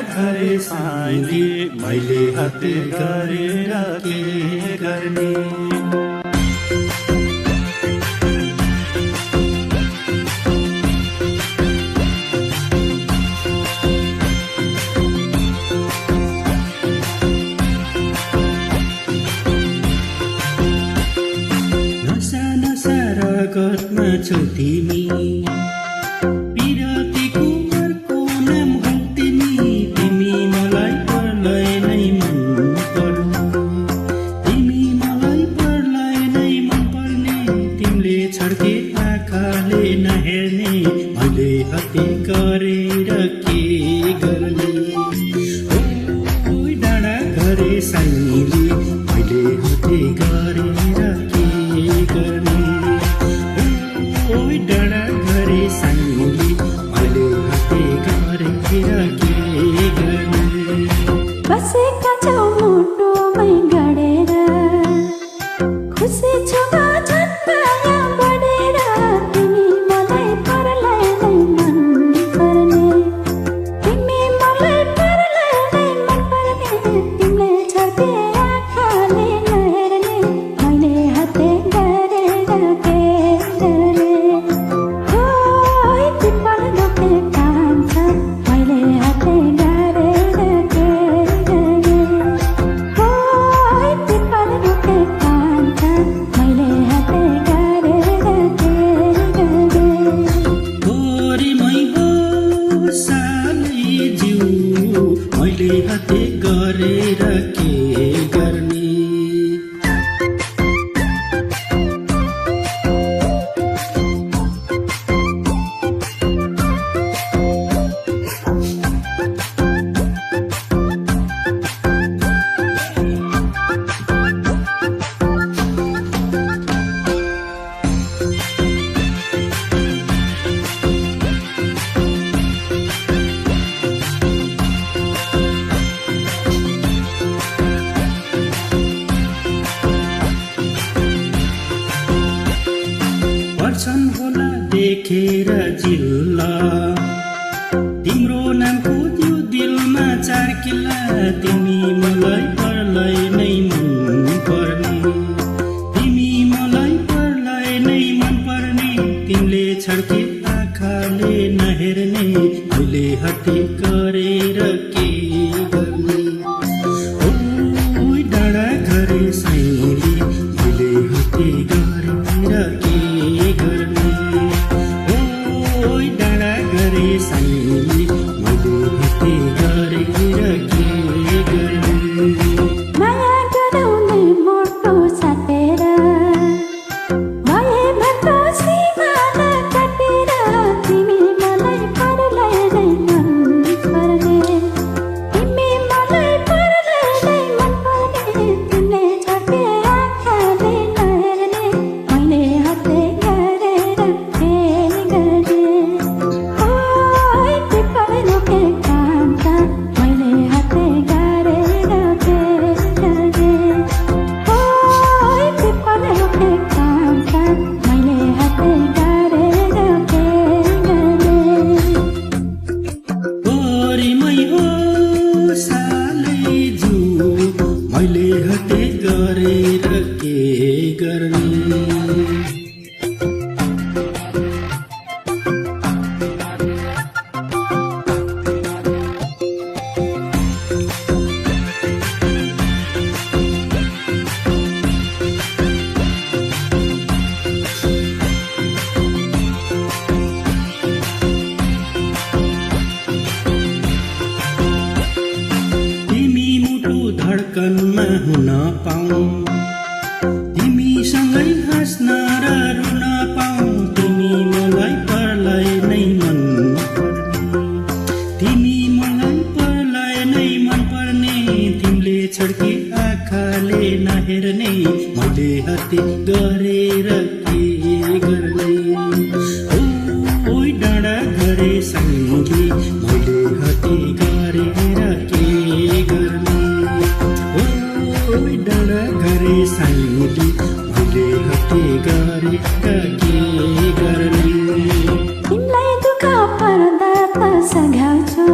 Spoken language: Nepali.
घरे साइली मैले हत्ते गरेर के गर्ने रगतमा छौ तिमी पिरतीको अर्को नाम हौ तिमी तिमी मलाई परलाई नै मन पर्ने तिमी मलाई परलाई नै मन पर्ने तिमीले छड्के आँखाले नहेर्ने मैले हत्ते गरेर के गर्ने ओ डाँडा घरे साइली मैले हत्ते गरेर के गर्ने डाँडा घरे साइली मैले हत्ते गरेर के गर्ने बसेका छौ मुटुमै गडेर खुसी छु म झन् माया बढेर तिमी मलाई परलाई नै मन पर्ने तिमी मलाई परलाई नै मन पर्ने तिमीले छड्के आँखाले नहेर्ने मैले हत्ते गरेर के गर्ने मैले हत्ते गरेर के गर्ने पर्छन् होला देखेर जिल्ला तिम्रो नामको त्यो दिलमा चार किल्ला तिमी मलाई परलाई नै मन पर्ने तिमी मलाई परलाई नै मन पर्ने तिमीले छड्के आँखाले नहेर्ने मैले हत्ते गरेर के गर्ने ओ डाँडा घरे साइली मैले हत्ते गरेर के डाँडा घरे साइली मैले हत्ते गरेर के गर्ने माया गराउने मोटो साटेर भए भनको सीमाना काटेर तिमी मलाई परलाई नै मन पर्ने तिमी मलाई परलाई नै मन पर्ने तिमीले छड्के आँखाले नहेर्ने मैले हत्ते गरेर के गर्ने मैले हत्ते गरेर के गर्ने धडकनमा हुन पाऊँ तिमीसँगै हाँस्न र रुन पाऊँ तिमी मलाई परलाई नै मन पर्ने तिमी मलाई परलाई नै मन पर्ने तिमीले छड्के आँखाले नहेर्ने मैले हत्ते गरेर के गर्ने ओ डाँडा घरे साइली मैले हत्ते गरेर के गर्ने डाँडा घरे साइली मैले हत्ते गरेर के गर्ने तिमीलाई दुःख पर्दा त सघाउँछु